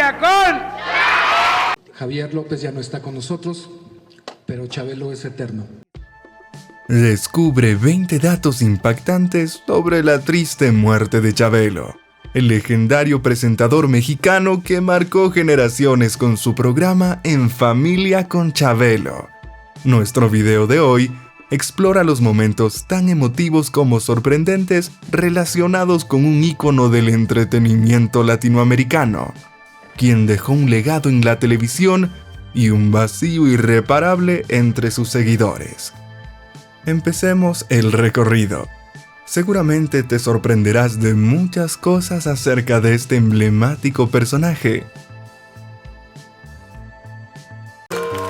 familia con... Javier López ya no está con nosotros, pero Chabelo es eterno. Descubre 20 datos impactantes sobre la triste muerte de Chabelo, el legendario presentador mexicano que marcó generaciones con su programa En Familia con Chabelo. Nuestro video de hoy explora los momentos tan emotivos como sorprendentes relacionados con un ícono del entretenimiento latinoamericano, quien dejó un legado en la televisión y un vacío irreparable entre sus seguidores. Empecemos el recorrido. Seguramente te sorprenderás de muchas cosas acerca de este emblemático personaje.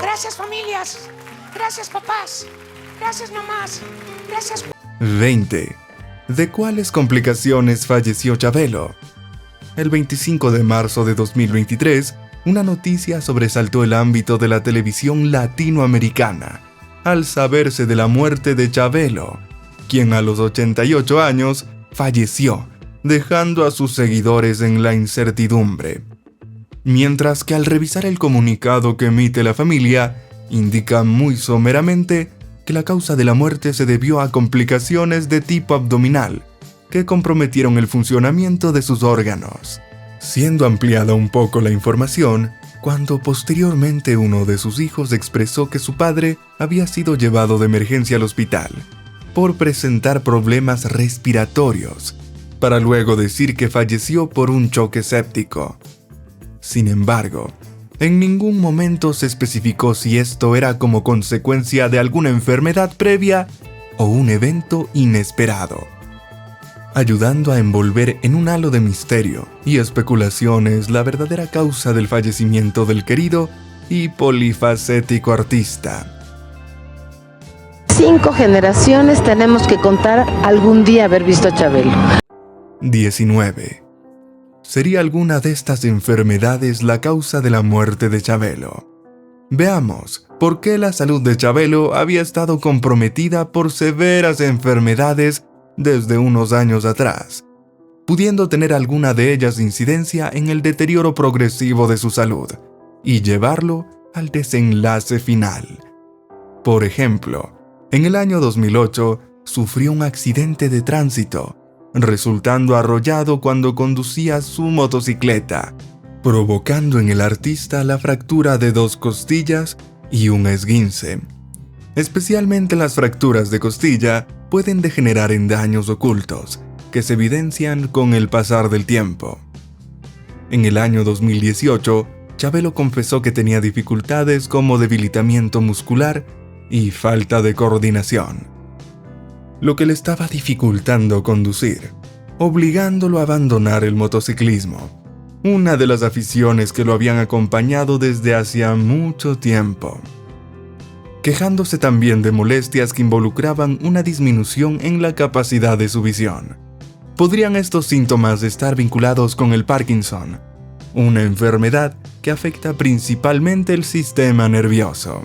Gracias, familias. Gracias, papás. Gracias, mamás. Gracias. 20. ¿De cuáles complicaciones falleció Chabelo? El 25 de marzo de 2023, una noticia sobresaltó el ámbito de la televisión latinoamericana, al saberse de la muerte de Chabelo, quien a los 88 años falleció, dejando a sus seguidores en la incertidumbre. Mientras que al revisar el comunicado que emite la familia, indica muy someramente que la causa de la muerte se debió a complicaciones de tipo abdominal, que comprometieron el funcionamiento de sus órganos. Siendo ampliada un poco la información, cuando posteriormente uno de sus hijos expresó que su padre había sido llevado de emergencia al hospital por presentar problemas respiratorios, para luego decir que falleció por un choque séptico. Sin embargo, en ningún momento se especificó si esto era como consecuencia de alguna enfermedad previa o un evento inesperado, ayudando a envolver en un halo de misterio y especulaciones la verdadera causa del fallecimiento del querido y polifacético artista. 5 generaciones tenemos que contar algún día haber visto a Chabelo. 19. ¿Sería alguna de estas enfermedades la causa de la muerte de Chabelo? Veamos por qué la salud de Chabelo había estado comprometida por severas enfermedades desde unos años atrás, pudiendo tener alguna de ellas incidencia en el deterioro progresivo de su salud y llevarlo al desenlace final. Por ejemplo, en el año 2008 sufrió un accidente de tránsito, resultando arrollado cuando conducía su motocicleta, provocando en el artista la fractura de 2 costillas y un esguince. Especialmente las fracturas de costilla pueden degenerar en daños ocultos, que se evidencian con el pasar del tiempo. En el año 2018, Chabelo confesó que tenía dificultades como debilitamiento muscular y falta de coordinación, lo que le estaba dificultando conducir, obligándolo a abandonar el motociclismo, una de las aficiones que lo habían acompañado desde hacía mucho tiempo, quejándose también de molestias que involucraban una disminución en la capacidad de su visión. ¿Podrían estos síntomas estar vinculados con el Parkinson, una enfermedad que afecta principalmente el sistema nervioso?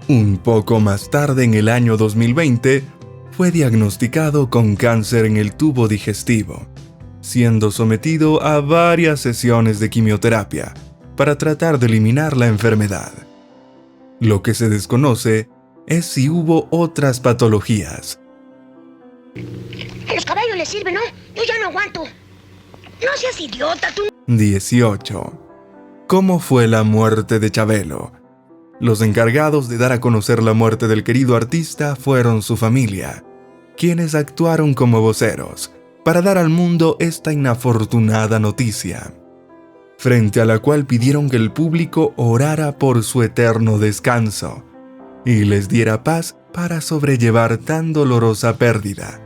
Un poco más tarde, en el año 2020, fue diagnosticado con cáncer en el tubo digestivo, siendo sometido a varias sesiones de quimioterapia para tratar de eliminar la enfermedad. Lo que se desconoce es si hubo otras patologías. A los caballos les sirve, ¿no? Yo ya no aguanto. No seas idiota, tú. 18. ¿Cómo fue la muerte de Chabelo? Los encargados de dar a conocer la muerte del querido artista fueron su familia, quienes actuaron como voceros para dar al mundo esta inafortunada noticia, frente a la cual pidieron que el público orara por su eterno descanso y les diera paz para sobrellevar tan dolorosa pérdida.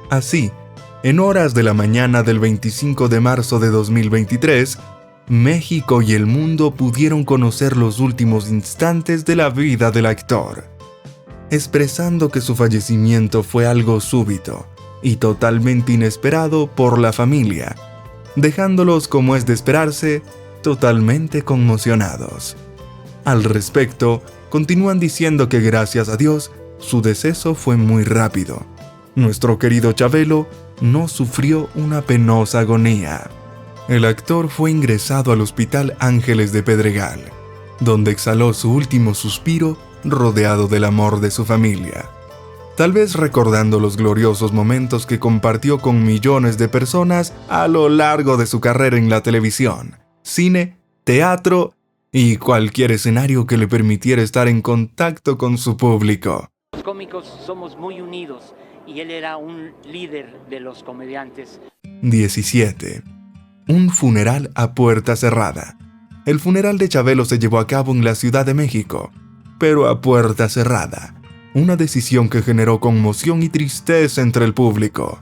Así, en horas de la mañana del 25 de marzo de 2023, México y el mundo pudieron conocer los últimos instantes de la vida del actor, expresando que su fallecimiento fue algo súbito y totalmente inesperado por la familia, dejándolos, como es de esperarse, totalmente conmocionados. Al respecto, continúan diciendo que gracias a Dios, su deceso fue muy rápido. Nuestro querido Chabelo no sufrió una penosa agonía. el actor fue ingresado al Hospital Ángeles de Pedregal, donde exhaló su último suspiro rodeado del amor de su familia. Tal vez recordando los gloriosos momentos que compartió con millones de personas a lo largo de su carrera en la televisión, cine, teatro y cualquier escenario que le permitiera estar en contacto con su público. Los cómicos somos muy unidos y él era un líder de los comediantes. 17. Un funeral a puerta cerrada. El funeral de Chabelo se llevó a cabo en la Ciudad de México, pero a puerta cerrada. Una decisión que generó conmoción y tristeza entre el público.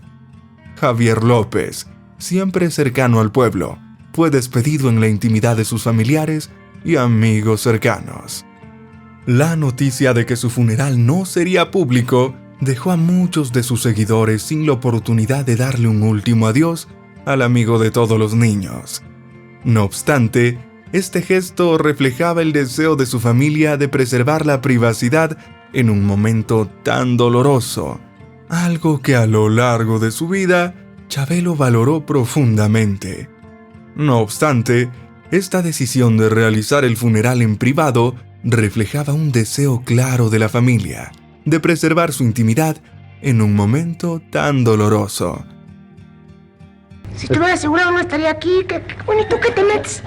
Javier López, siempre cercano al pueblo, fue despedido en la intimidad de sus familiares y amigos cercanos. La noticia de que su funeral no sería público dejó a muchos de sus seguidores sin la oportunidad de darle un último adiós al amigo de todos los niños. No obstante, este gesto reflejaba el deseo de su familia de preservar la privacidad en un momento tan doloroso, algo que a lo largo de su vida Chabelo valoró profundamente. No obstante, esta decisión de realizar el funeral en privado reflejaba un deseo claro de la familia de preservar su intimidad en un momento tan doloroso. Si estuviera asegurado no estaría aquí. Bueno, ¿y tú qué te metes?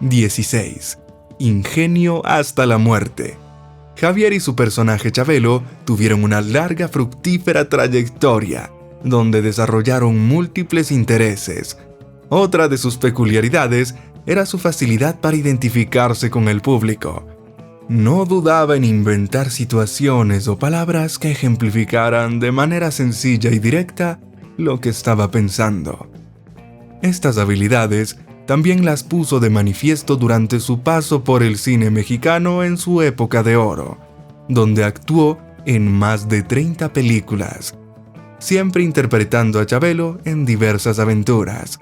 16. Ingenio hasta la muerte. Javier y su personaje Chabelo tuvieron una larga fructífera trayectoria, donde desarrollaron múltiples intereses. Otra de sus peculiaridades era su facilidad para identificarse con el público. No dudaba en inventar situaciones o palabras que ejemplificaran de manera sencilla y directa lo que estaba pensando. Estas habilidades también las puso de manifiesto durante su paso por el cine mexicano en su época de oro, donde actuó en más de 30 películas, siempre interpretando a Chabelo en diversas aventuras,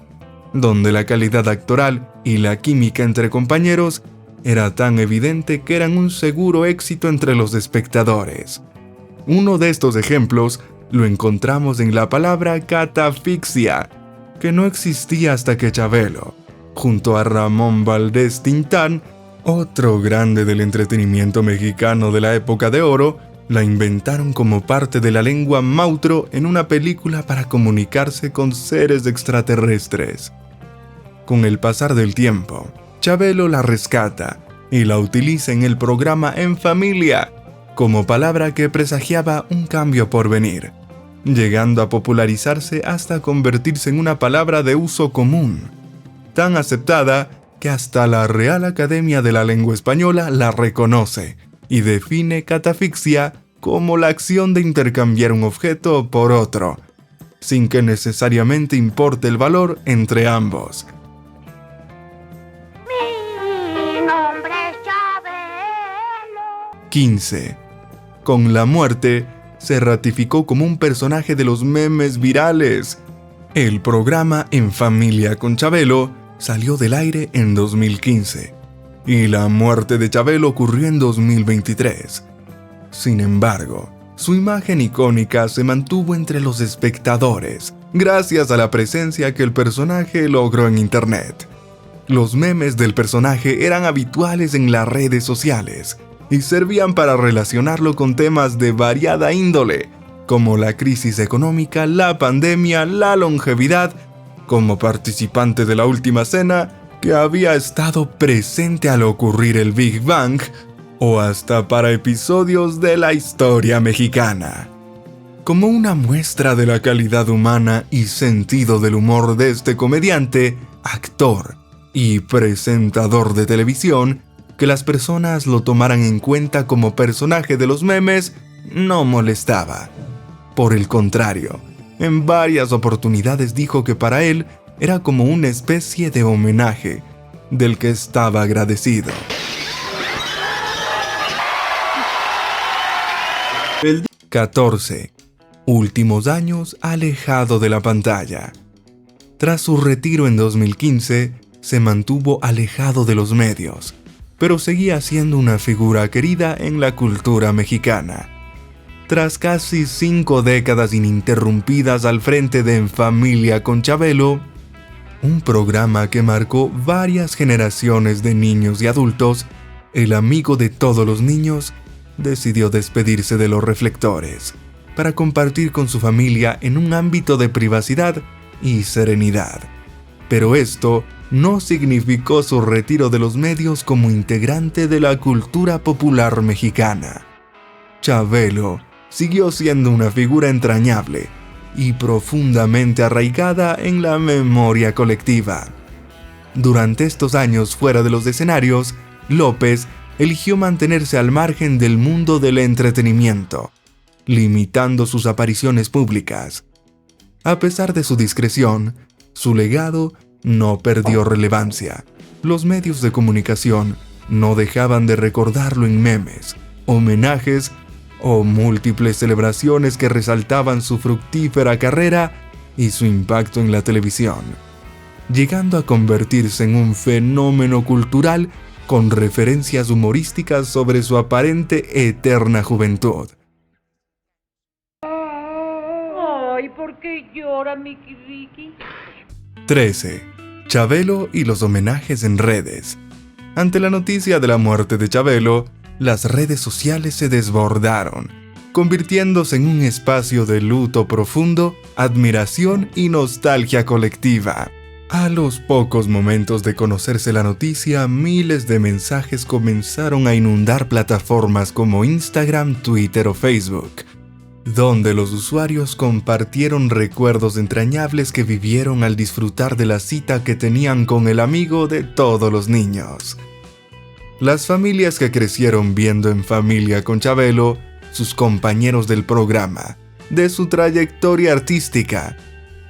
donde la calidad actoral y la química entre compañeros era tan evidente que eran un seguro éxito entre los espectadores. Uno de estos ejemplos lo encontramos en la palabra catafixia, que no existía hasta que Chabelo, junto a Ramón Valdés Tintán, otro grande del entretenimiento mexicano de la época de oro, la inventaron como parte de la lengua mautro en una película para comunicarse con seres extraterrestres. Con el pasar del tiempo, Chabelo la rescata y la utiliza en el programa En Familia, como palabra que presagiaba un cambio por venir, llegando a popularizarse hasta convertirse en una palabra de uso común, tan aceptada que hasta la Real Academia de la Lengua Española la reconoce y define catafixia como la acción de intercambiar un objeto por otro, sin que necesariamente importe el valor entre ambos. Mi nombre es Chabelo. 15. Con la muerte, se ratificó como un personaje de los memes virales. El programa En Familia con Chabelo salió del aire en 2015 y la muerte de Chabelo ocurrió en 2023. Sin embargo, su imagen icónica se mantuvo entre los espectadores gracias a la presencia que el personaje logró en Internet. Los memes del personaje eran habituales en las redes sociales y servían para relacionarlo con temas de variada índole, como la crisis económica, la pandemia, la longevidad, como participante de la última cena, que había estado presente al ocurrir el Big Bang, o hasta para episodios de la historia mexicana. Como una muestra de la calidad humana y sentido del humor de este comediante, actor y presentador de televisión, que las personas lo tomaran en cuenta como personaje de los memes no molestaba. Por el contrario, en varias oportunidades dijo que para él era como una especie de homenaje del que estaba agradecido. El 14. Últimos años alejado de la pantalla. Tras su retiro en 2015, se mantuvo alejado de los medios, pero seguía siendo una figura querida en la cultura mexicana. Tras casi 5 décadas ininterrumpidas al frente de En Familia con Chabelo, un programa que marcó varias generaciones de niños y adultos, el amigo de todos los niños decidió despedirse de los reflectores para compartir con su familia en un ámbito de privacidad y serenidad. Pero esto no significó su retiro de los medios como integrante de la cultura popular mexicana. Chabelo siguió siendo una figura entrañable y profundamente arraigada en la memoria colectiva. Durante estos años fuera de los escenarios, López eligió mantenerse al margen del mundo del entretenimiento, limitando sus apariciones públicas. A pesar de su discreción, su legado no perdió relevancia. Los medios de comunicación no dejaban de recordarlo en memes, homenajes o múltiples celebraciones que resaltaban su fructífera carrera y su impacto en la televisión, llegando a convertirse en un fenómeno cultural con referencias humorísticas sobre su aparente eterna juventud. Ay, ¿por qué llora, Mickey Ricky? 13. Chabelo y los homenajes en redes. Ante la noticia de la muerte de Chabelo, las redes sociales se desbordaron, convirtiéndose en un espacio de luto profundo, admiración y nostalgia colectiva. A los pocos momentos de conocerse la noticia, miles de mensajes comenzaron a inundar plataformas como Instagram, Twitter o Facebook, donde los usuarios compartieron recuerdos entrañables que vivieron al disfrutar de la cita que tenían con el amigo de todos los niños. Las familias que crecieron viendo En Familia con Chabelo, sus compañeros del programa, de su trayectoria artística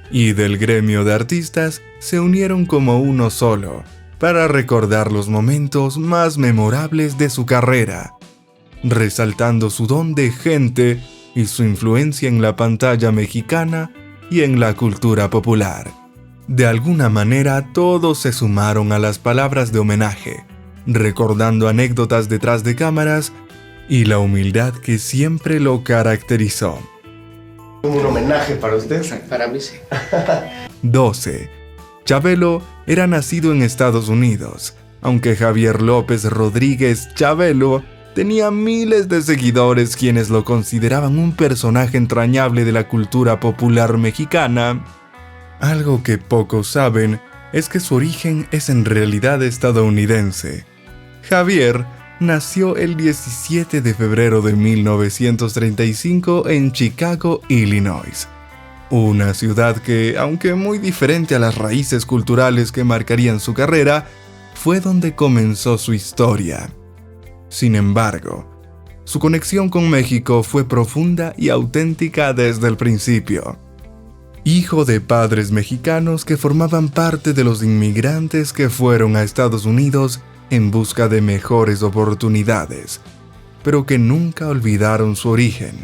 y del gremio de artistas se unieron como uno solo para recordar los momentos más memorables de su carrera, resaltando su don de gente y su influencia en la pantalla mexicana y en la cultura popular. De alguna manera todos se sumaron a las palabras de homenaje, recordando anécdotas detrás de cámaras y la humildad que siempre lo caracterizó. Un homenaje para usted. Para mí sí. 12. Chabelo era nacido en Estados Unidos, aunque Javier López Rodríguez Chabelo tenía miles de seguidores quienes lo consideraban un personaje entrañable de la cultura popular mexicana. Algo que pocos saben es que su origen es en realidad estadounidense. Javier nació el 17 de febrero de 1935 en Chicago, Illinois. Una ciudad que, aunque muy diferente a las raíces culturales que marcarían su carrera, fue donde comenzó su historia. Sin embargo, su conexión con México fue profunda y auténtica desde el principio. Hijo de padres mexicanos que formaban parte de los inmigrantes que fueron a Estados Unidos en busca de mejores oportunidades, pero que nunca olvidaron su origen,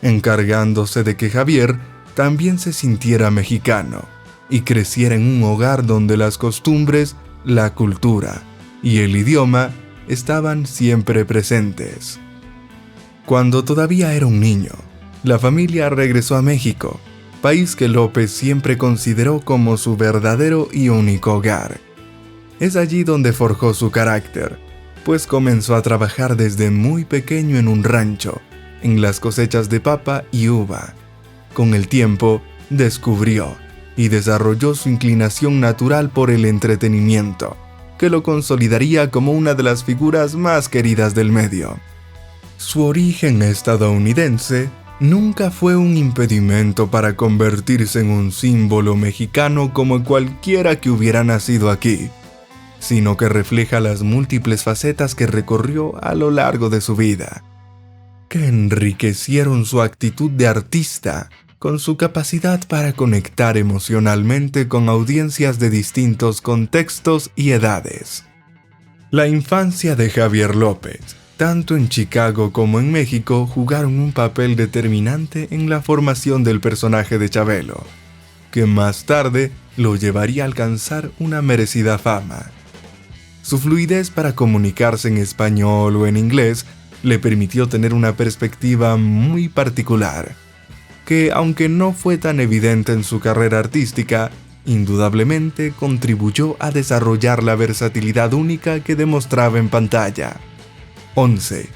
encargándose de que Javier también se sintiera mexicano y creciera en un hogar donde las costumbres, la cultura y el idioma estaban siempre presentes. Cuando todavía era un niño, la familia regresó a México, país que López siempre consideró como su verdadero y único hogar. Es allí donde forjó su carácter, pues comenzó a trabajar desde muy pequeño en un rancho, en las cosechas de papa y uva. Con el tiempo, descubrió y desarrolló su inclinación natural por el entretenimiento, que lo consolidaría como una de las figuras más queridas del medio. Su origen estadounidense nunca fue un impedimento para convertirse en un símbolo mexicano como cualquiera que hubiera nacido aquí, sino que refleja las múltiples facetas que recorrió a lo largo de su vida, que enriquecieron su actitud de artista con su capacidad para conectar emocionalmente con audiencias de distintos contextos y edades. La infancia de Javier López, tanto en Chicago como en México, jugaron un papel determinante en la formación del personaje de Chabelo, que más tarde lo llevaría a alcanzar una merecida fama. Su fluidez para comunicarse en español o en inglés le permitió tener una perspectiva muy particular, que aunque no fue tan evidente en su carrera artística, indudablemente contribuyó a desarrollar la versatilidad única que demostraba en pantalla. 11.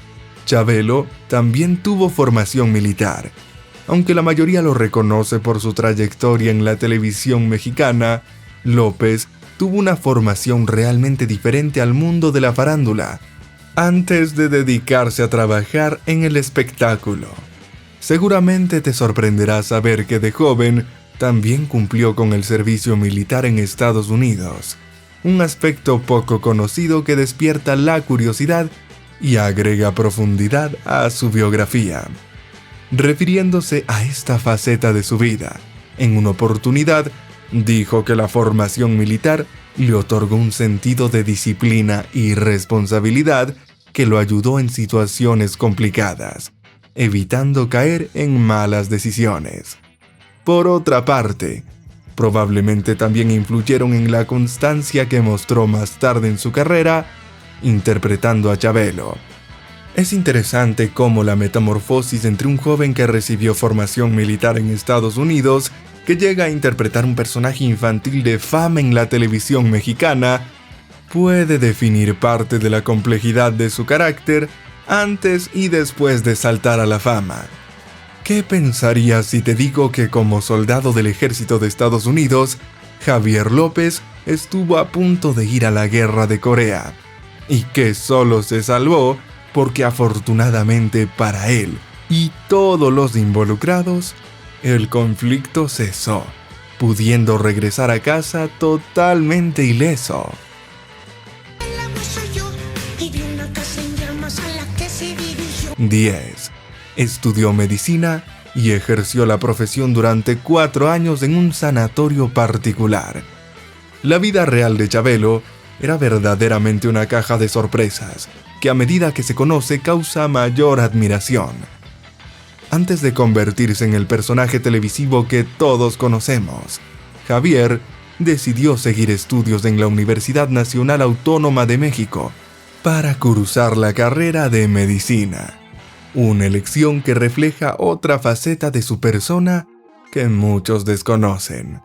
Chabelo también tuvo formación militar. Aunque la mayoría lo reconoce por su trayectoria en la televisión mexicana, López tuvo una formación realmente diferente al mundo de la farándula, antes de dedicarse a trabajar en el espectáculo. Seguramente te sorprenderá saber que de joven también cumplió con el servicio militar en Estados Unidos, un aspecto poco conocido que despierta la curiosidad y agrega profundidad a su biografía. Refiriéndose a esta faceta de su vida, en una oportunidad dijo que la formación militar le otorgó un sentido de disciplina y responsabilidad que lo ayudó en situaciones complicadas, evitando caer en malas decisiones. Por otra parte, probablemente también influyeron en la constancia que mostró más tarde en su carrera, interpretando a Chabelo. Es interesante cómo la metamorfosis entre un joven que recibió formación militar en Estados Unidos, que llega a interpretar un personaje infantil de fama en la televisión mexicana, puede definir parte de la complejidad de su carácter antes y después de saltar a la fama. ¿Qué pensarías si te digo que como soldado del ejército de Estados Unidos, Javier López estuvo a punto de ir a la guerra de Corea, y que solo se salvó porque afortunadamente para él y todos los involucrados, el conflicto cesó, pudiendo regresar a casa totalmente ileso? 10. Estudió medicina y ejerció la profesión durante 4 años en un sanatorio particular. La vida real de Chabelo era verdaderamente una caja de sorpresas, que a medida que se conoce causa mayor admiración. Antes de convertirse en el personaje televisivo que todos conocemos, Javier decidió seguir estudios en la Universidad Nacional Autónoma de México para cursar la carrera de medicina, una elección que refleja otra faceta de su persona que muchos desconocen.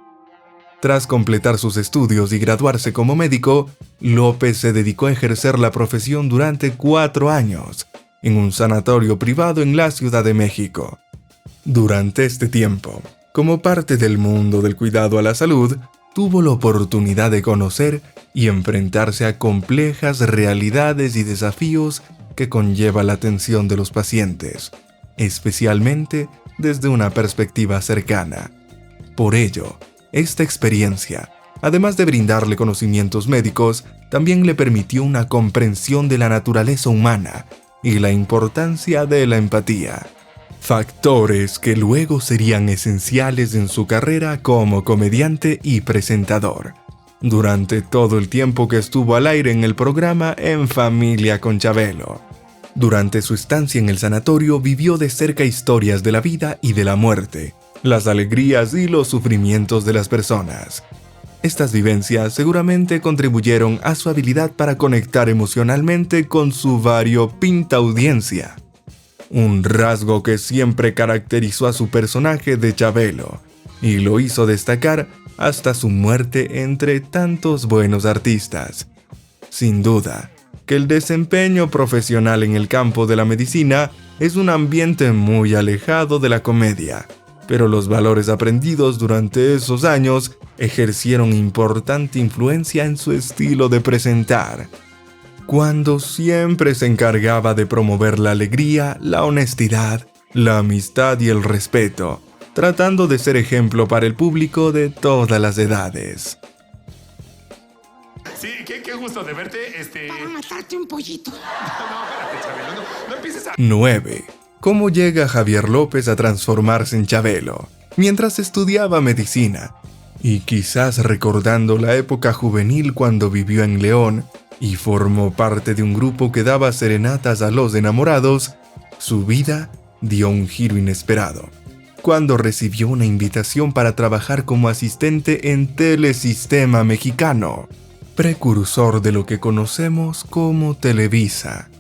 Tras completar sus estudios y graduarse como médico, López se dedicó a ejercer la profesión durante 4 años en un sanatorio privado en la Ciudad de México. Durante este tiempo, como parte del mundo del cuidado a la salud, tuvo la oportunidad de conocer y enfrentarse a complejas realidades y desafíos que conlleva la atención de los pacientes, especialmente desde una perspectiva cercana. Por ello, esta experiencia, además de brindarle conocimientos médicos, también le permitió una comprensión de la naturaleza humana y la importancia de la empatía, factores que luego serían esenciales en su carrera como comediante y presentador, durante todo el tiempo que estuvo al aire en el programa En Familia con Chabelo. Durante su estancia en el sanatorio vivió de cerca historias de la vida y de la muerte, las alegrías y los sufrimientos de las personas. Estas vivencias seguramente contribuyeron a su habilidad para conectar emocionalmente con su variopinta audiencia, un rasgo que siempre caracterizó a su personaje de Chabelo y lo hizo destacar hasta su muerte entre tantos buenos artistas. Sin duda, que el desempeño profesional en el campo de la medicina es un ambiente muy alejado de la comedia, pero los valores aprendidos durante esos años ejercieron importante influencia en su estilo de presentar, cuando siempre se encargaba de promover la alegría, la honestidad, la amistad y el respeto, tratando de ser ejemplo para el público de todas las edades. Sí, qué gusto de verte, Para matarte un pollito. No, espérate, Chabelo, no empieces a... 9. ¿Cómo llega Javier López a transformarse en Chabelo? Mientras estudiaba medicina, y quizás recordando la época juvenil cuando vivió en León y formó parte de un grupo que daba serenatas a los enamorados, su vida dio un giro inesperado, cuando recibió una invitación para trabajar como asistente en Telesistema Mexicano, precursor de lo que conocemos como Televisa.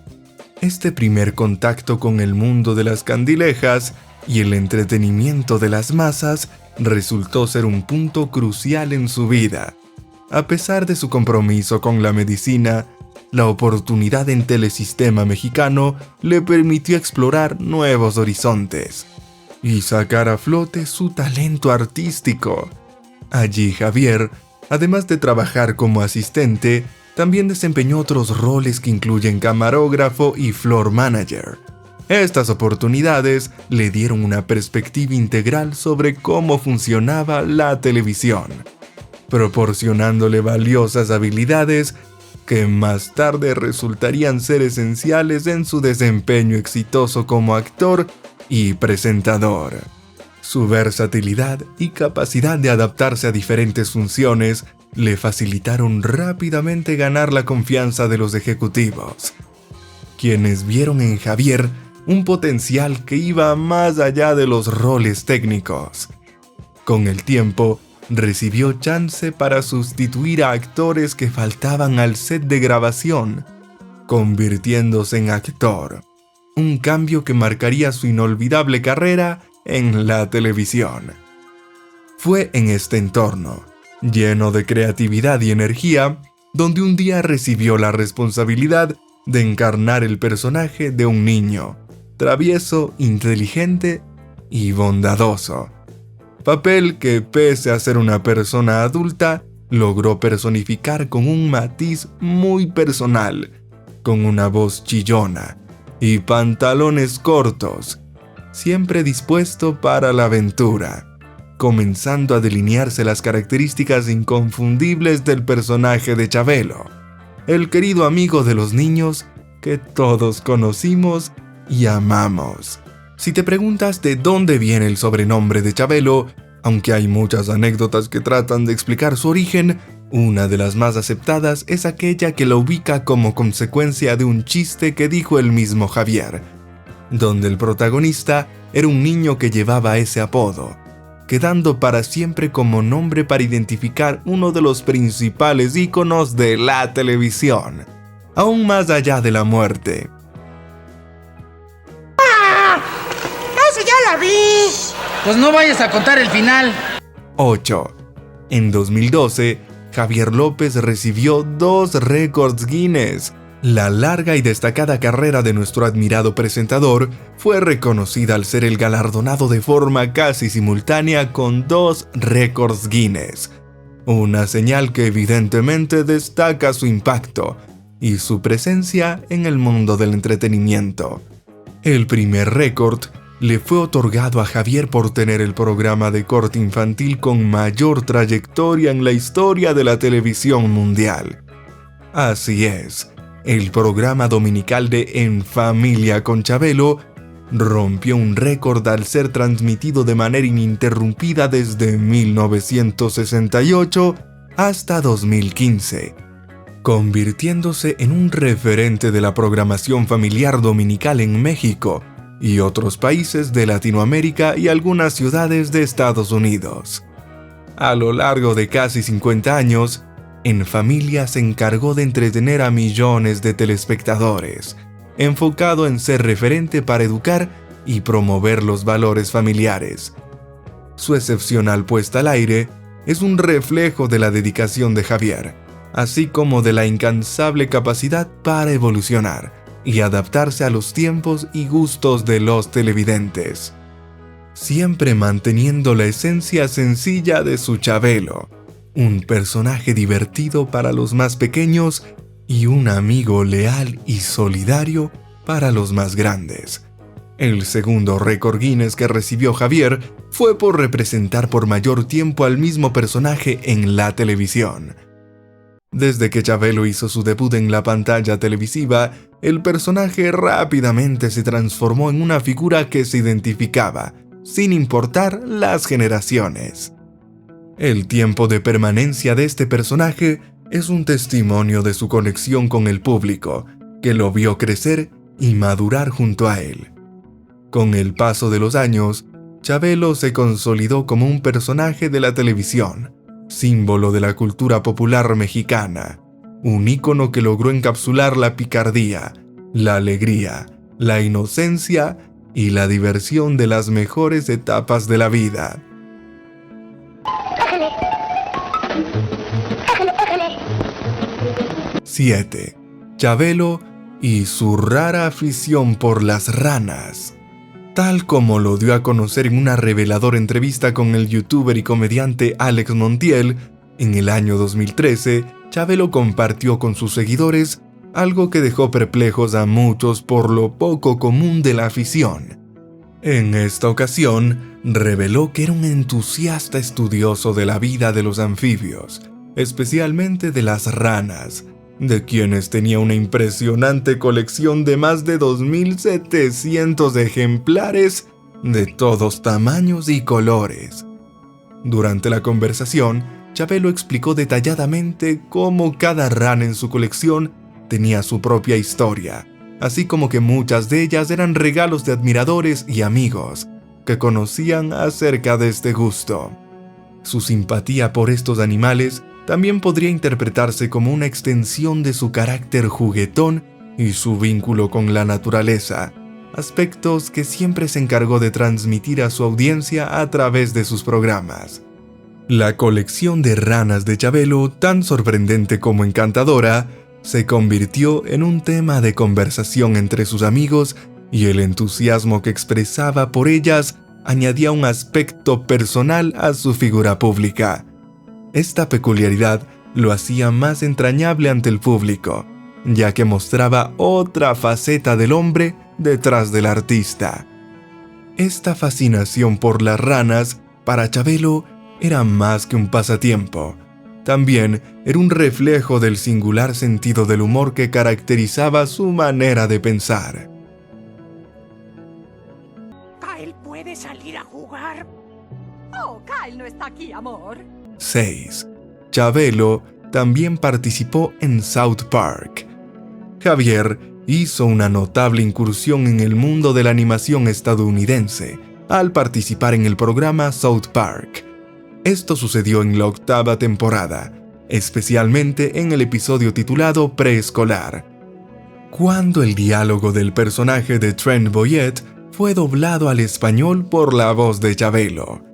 Este primer contacto con el mundo de las candilejas y el entretenimiento de las masas resultó ser un punto crucial en su vida. A pesar de su compromiso con la medicina, la oportunidad en Telesistema Mexicano le permitió explorar nuevos horizontes y sacar a flote su talento artístico. Allí Javier, además de trabajar como asistente, también desempeñó otros roles que incluyen camarógrafo y floor manager. Estas oportunidades le dieron una perspectiva integral sobre cómo funcionaba la televisión, proporcionándole valiosas habilidades que más tarde resultarían ser esenciales en su desempeño exitoso como actor y presentador. Su versatilidad y capacidad de adaptarse a diferentes funciones le facilitaron rápidamente ganar la confianza de los ejecutivos, quienes vieron en Javier un potencial que iba más allá de los roles técnicos. Con el tiempo, recibió chance para sustituir a actores que faltaban al set de grabación, convirtiéndose en actor, un cambio que marcaría su inolvidable carrera en la televisión. Fue en este entorno, lleno de creatividad y energía, donde un día recibió la responsabilidad de encarnar el personaje de un niño, travieso, inteligente y bondadoso. Papel que, pese a ser una persona adulta, logró personificar con un matiz muy personal, con una voz chillona y pantalones cortos, siempre dispuesto para la aventura, comenzando a delinearse las características inconfundibles del personaje de Chabelo, el querido amigo de los niños que todos conocimos y amamos. Si te preguntas de dónde viene el sobrenombre de Chabelo, aunque hay muchas anécdotas que tratan de explicar su origen, una de las más aceptadas es aquella que lo ubica como consecuencia de un chiste que dijo el mismo Javier, donde el protagonista era un niño que llevaba ese apodo, quedando para siempre como nombre para identificar uno de los principales íconos de la televisión, aún más allá de la muerte. ¡Ya la vi! Pues no vayas a contar el final. 8. En 2012, Javier López recibió 2 récords Guinness. La larga y destacada carrera de nuestro admirado presentador fue reconocida al ser el galardonado de forma casi simultánea con 2 récords Guinness. Una señal que evidentemente destaca su impacto y su presencia en el mundo del entretenimiento. El primer récord le fue otorgado a Javier por tener el programa de corte infantil con mayor trayectoria en la historia de la televisión mundial. Así es, el programa dominical de En Familia con Chabelo rompió un récord al ser transmitido de manera ininterrumpida desde 1968 hasta 2015, convirtiéndose en un referente de la programación familiar dominical en México y otros países de Latinoamérica y algunas ciudades de Estados Unidos. A lo largo de casi 50 años, En Familia se encargó de entretener a millones de telespectadores, enfocado en ser referente para educar y promover los valores familiares. Su excepcional puesta al aire es un reflejo de la dedicación de Javier, así como de la incansable capacidad para evolucionar y adaptarse a los tiempos y gustos de los televidentes, siempre manteniendo la esencia sencilla de su Chabelo, un personaje divertido para los más pequeños y un amigo leal y solidario para los más grandes. El segundo récord Guinness que recibió Javier fue por representar por mayor tiempo al mismo personaje en la televisión. Desde que Chabelo hizo su debut en la pantalla televisiva, el personaje rápidamente se transformó en una figura que se identificaba, sin importar las generaciones. El tiempo de permanencia de este personaje es un testimonio de su conexión con el público, que lo vio crecer y madurar junto a él. Con el paso de los años, Chabelo se consolidó como un personaje de la televisión, símbolo de la cultura popular mexicana, un ícono que logró encapsular la picardía, la alegría, la inocencia y la diversión de las mejores etapas de la vida. 7. Chabelo y su rara afición por las ranas. Tal como lo dio a conocer en una reveladora entrevista con el youtuber y comediante Alex Montiel, en el año 2013, Chabelo compartió con sus seguidores algo que dejó perplejos a muchos por lo poco común de la afición. En esta ocasión, reveló que era un entusiasta estudioso de la vida de los anfibios, especialmente de las ranas, de quienes tenía una impresionante colección de más de 2.700 ejemplares de todos tamaños y colores. Durante la conversación, Chabelo explicó detalladamente cómo cada rana en su colección tenía su propia historia, así como que muchas de ellas eran regalos de admiradores y amigos que conocían acerca de este gusto. Su simpatía por estos animales también podría interpretarse como una extensión de su carácter juguetón y su vínculo con la naturaleza, aspectos que siempre se encargó de transmitir a su audiencia a través de sus programas. La colección de ranas de Chabelo, tan sorprendente como encantadora, se convirtió en un tema de conversación entre sus amigos y el entusiasmo que expresaba por ellas añadía un aspecto personal a su figura pública. Esta peculiaridad lo hacía más entrañable ante el público, ya que mostraba otra faceta del hombre detrás del artista. Esta fascinación por las ranas, para Chabelo, era más que un pasatiempo. También era un reflejo del singular sentido del humor que caracterizaba su manera de pensar. ¿Kyle puede salir a jugar? Oh, Kyle no está aquí, amor. 6. Chabelo también participó en South Park. Javier hizo una notable incursión en el mundo de la animación estadounidense al participar en el programa South Park. Esto sucedió en la 8ª temporada, especialmente en el episodio titulado Preescolar, cuando el diálogo del personaje de Trent Boyette fue doblado al español por la voz de Chabelo.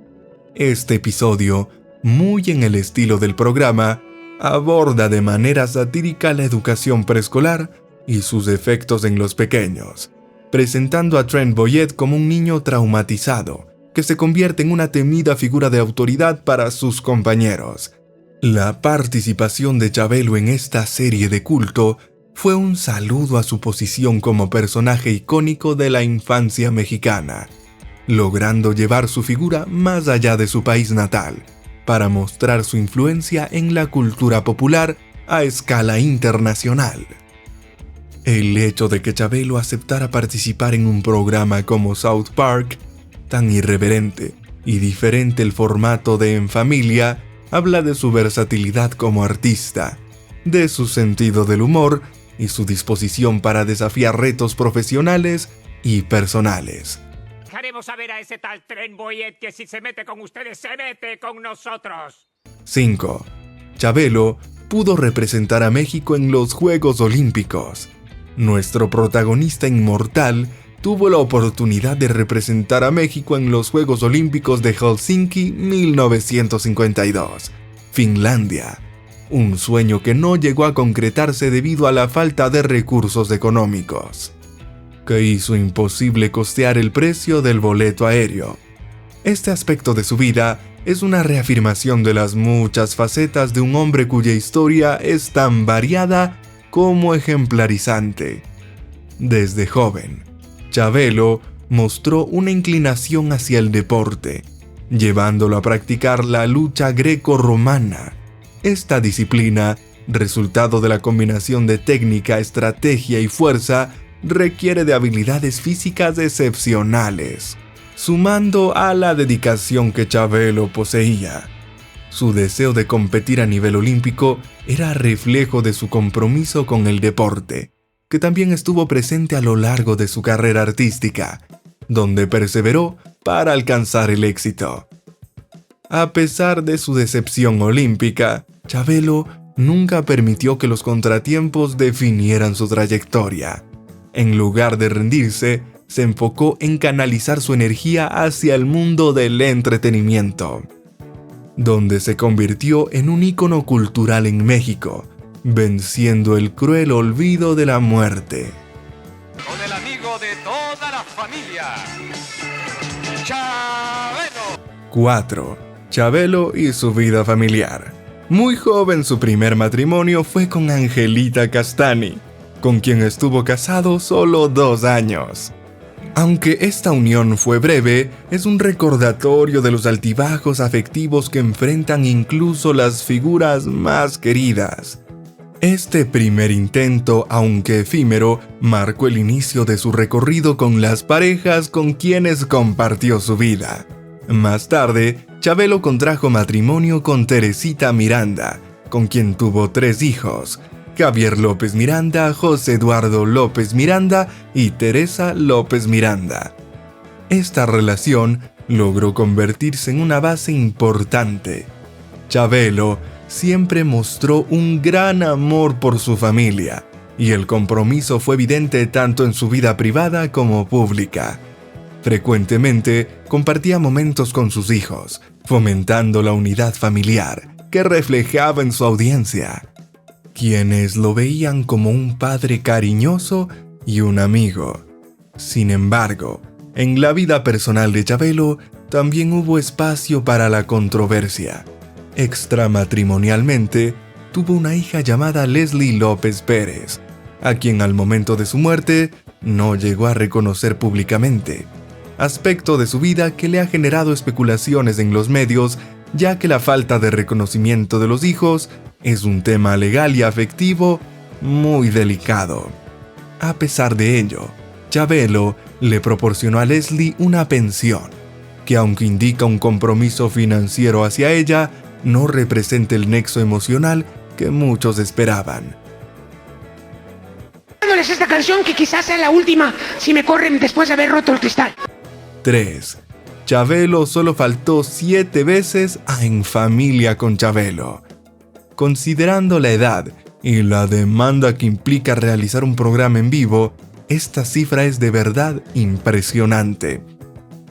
Este episodio, muy en el estilo del programa, aborda de manera satírica la educación preescolar y sus efectos en los pequeños, presentando a Trent Boyette como un niño traumatizado, que se convierte en una temida figura de autoridad para sus compañeros. La participación de Chabelo en esta serie de culto fue un saludo a su posición como personaje icónico de la infancia mexicana, logrando llevar su figura más allá de su país natal, para mostrar su influencia en la cultura popular a escala internacional. El hecho de que Chabelo aceptara participar en un programa como South Park, tan irreverente y diferente el formato de En Familia, habla de su versatilidad como artista, de su sentido del humor y su disposición para desafiar retos profesionales y personales. Dejaremos saber a ese tal Trent Boyette que si se mete con ustedes, se mete con nosotros. 5. Chabelo pudo representar a México en los Juegos Olímpicos. Nuestro protagonista inmortal tuvo la oportunidad de representar a México en los Juegos Olímpicos de Helsinki 1952, Finlandia, un sueño que no llegó a concretarse debido a la falta de recursos económicos, que hizo imposible costear el precio del boleto aéreo. Este aspecto de su vida es una reafirmación de las muchas facetas de un hombre cuya historia es tan variada como ejemplarizante. Desde joven, Chabelo mostró una inclinación hacia el deporte, llevándolo a practicar la lucha greco-romana. Esta disciplina, resultado de la combinación de técnica, estrategia y fuerza, requiere de habilidades físicas excepcionales, sumando a la dedicación que Chabelo poseía. Su deseo de competir a nivel olímpico era reflejo de su compromiso con el deporte, que también estuvo presente a lo largo de su carrera artística, donde perseveró para alcanzar el éxito. A pesar de su decepción olímpica, Chabelo nunca permitió que los contratiempos definieran su trayectoria. En lugar de rendirse, se enfocó en canalizar su energía hacia el mundo del entretenimiento, donde se convirtió en un ícono cultural en México, venciendo el cruel olvido de la muerte. Con el amigo de toda la familia, Chabelo. 4. Chabelo y su vida familiar. Muy joven, su primer matrimonio fue con Angelita Castani, con quien estuvo casado solo 2 años. Aunque esta unión fue breve, es un recordatorio de los altibajos afectivos que enfrentan incluso las figuras más queridas. Este primer intento, aunque efímero, marcó el inicio de su recorrido con las parejas con quienes compartió su vida. Más tarde, Chabelo contrajo matrimonio con Teresita Miranda, con quien tuvo 3 hijos: Javier López Miranda, José Eduardo López Miranda y Teresa López Miranda. Esta relación logró convertirse en una base importante. Chabelo siempre mostró un gran amor por su familia, y el compromiso fue evidente tanto en su vida privada como pública. Frecuentemente compartía momentos con sus hijos, fomentando la unidad familiar que reflejaba en su audiencia, quienes lo veían como un padre cariñoso y un amigo. Sin embargo, en la vida personal de Chabelo también hubo espacio para la controversia. Extramatrimonialmente, tuvo una hija llamada Leslie López Pérez, a quien al momento de su muerte no llegó a reconocer públicamente, aspecto de su vida que le ha generado especulaciones en los medios, ya que la falta de reconocimiento de los hijos es un tema legal y afectivo muy delicado. A pesar de ello, Chabelo le proporcionó a Leslie una pensión, que aunque indica un compromiso financiero hacia ella, no representa el nexo emocional que muchos esperaban. Dándoles esta canción que quizás sea la última si me corren después de haber roto el cristal. 3. Chabelo solo faltó 7 veces a En Familia con Chabelo. Considerando la edad y la demanda que implica realizar un programa en vivo, esta cifra es de verdad impresionante.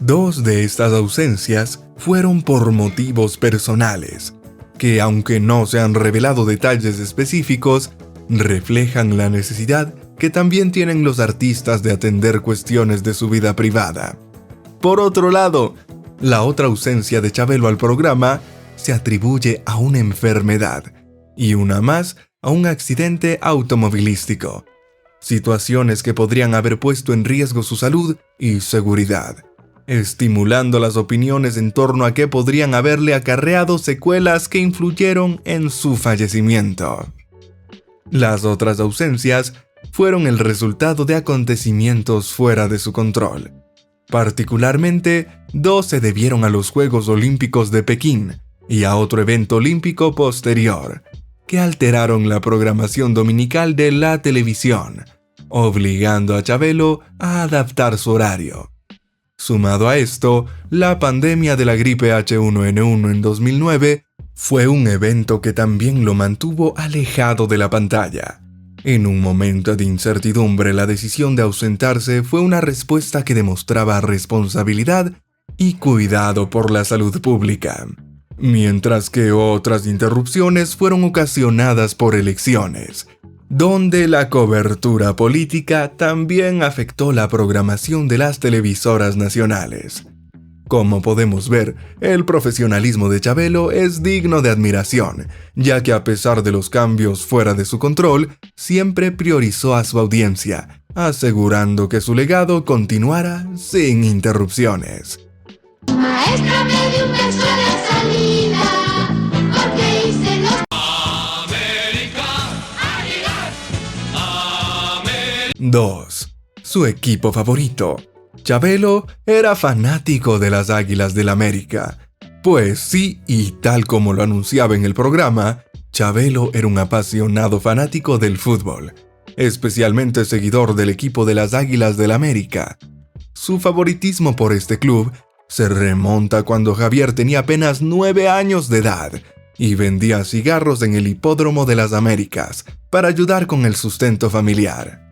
2 de estas ausencias fueron por motivos personales, que aunque no se han revelado detalles específicos, reflejan la necesidad que también tienen los artistas de atender cuestiones de su vida privada. Por otro lado, la otra ausencia de Chabelo al programa se atribuye a una enfermedad, y una más a un accidente automovilístico, situaciones que podrían haber puesto en riesgo su salud y seguridad, estimulando las opiniones en torno a que podrían haberle acarreado secuelas que influyeron en su fallecimiento. Las otras ausencias fueron el resultado de acontecimientos fuera de su control. Particularmente, 2 se debieron a los Juegos Olímpicos de Pekín y a otro evento olímpico posterior, que alteraron la programación dominical de la televisión, obligando a Chabelo a adaptar su horario. Sumado a esto, la pandemia de la gripe H1N1 en 2009 fue un evento que también lo mantuvo alejado de la pantalla. En un momento de incertidumbre, la decisión de ausentarse fue una respuesta que demostraba responsabilidad y cuidado por la salud pública, mientras que otras interrupciones fueron ocasionadas por elecciones, donde la cobertura política también afectó la programación de las televisoras nacionales. Como podemos ver, el profesionalismo de Chabelo es digno de admiración, ya que a pesar de los cambios fuera de su control, siempre priorizó a su audiencia, asegurando que su legado continuara sin interrupciones. Maestra, me dio un beso de salida, porque hice los... América. 2. Su equipo favorito. Chabelo era fanático de las Águilas del América. Pues sí, y tal como lo anunciaba en el programa, Chabelo era un apasionado fanático del fútbol, especialmente seguidor del equipo de las Águilas del América. Su favoritismo por este club se remonta cuando Javier tenía apenas 9 años de edad y vendía cigarros en el Hipódromo de las Américas para ayudar con el sustento familiar.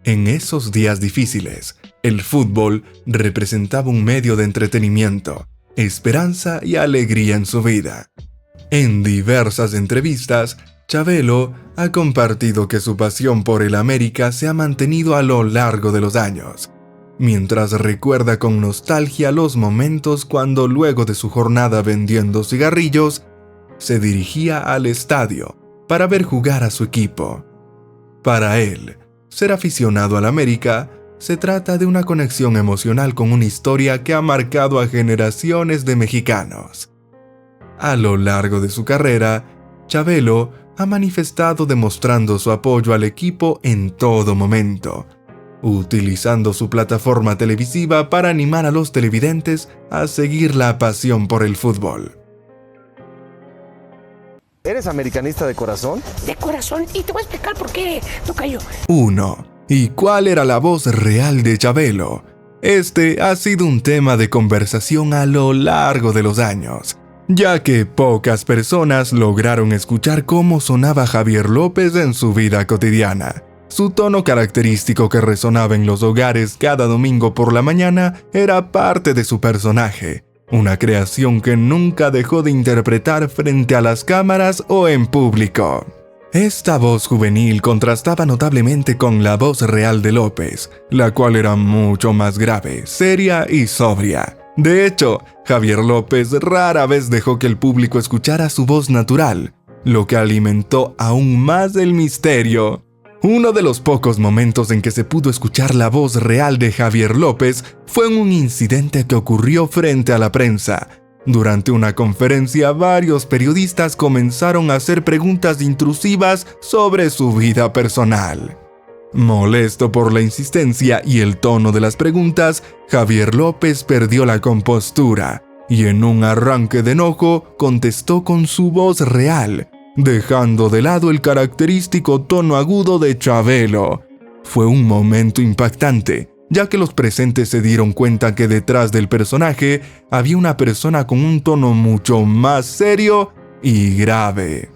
En esos días difíciles, el fútbol representaba un medio de entretenimiento, esperanza y alegría en su vida. En diversas entrevistas, Chabelo ha compartido que su pasión por el América se ha mantenido a lo largo de los años, mientras recuerda con nostalgia los momentos cuando luego de su jornada vendiendo cigarrillos, se dirigía al estadio para ver jugar a su equipo. Para él, ser aficionado al América se trata de una conexión emocional con una historia que ha marcado a generaciones de mexicanos. A lo largo de su carrera, Chabelo ha manifestado demostrando su apoyo al equipo en todo momento, utilizando su plataforma televisiva para animar a los televidentes a seguir la pasión por el fútbol. ¿Eres americanista de corazón? De corazón, y te voy a explicar por qué, tocayo. 1. ¿Y cuál era la voz real de Chabelo? Este ha sido un tema de conversación a lo largo de los años, ya que pocas personas lograron escuchar cómo sonaba Javier López en su vida cotidiana. Su tono característico que resonaba en los hogares cada domingo por la mañana era parte de su personaje, una creación que nunca dejó de interpretar frente a las cámaras o en público. Esta voz juvenil contrastaba notablemente con la voz real de López, la cual era mucho más grave, seria y sobria. De hecho, Javier López rara vez dejó que el público escuchara su voz natural, lo que alimentó aún más el misterio. Uno de los pocos momentos en que se pudo escuchar la voz real de Javier López fue en un incidente que ocurrió frente a la prensa. Durante una conferencia, varios periodistas comenzaron a hacer preguntas intrusivas sobre su vida personal. Molesto por la insistencia y el tono de las preguntas, Javier López perdió la compostura y en un arranque de enojo contestó con su voz real, dejando de lado el característico tono agudo de Chabelo. Fue un momento impactante, ya que los presentes se dieron cuenta que detrás del personaje había una persona con un tono mucho más serio y grave.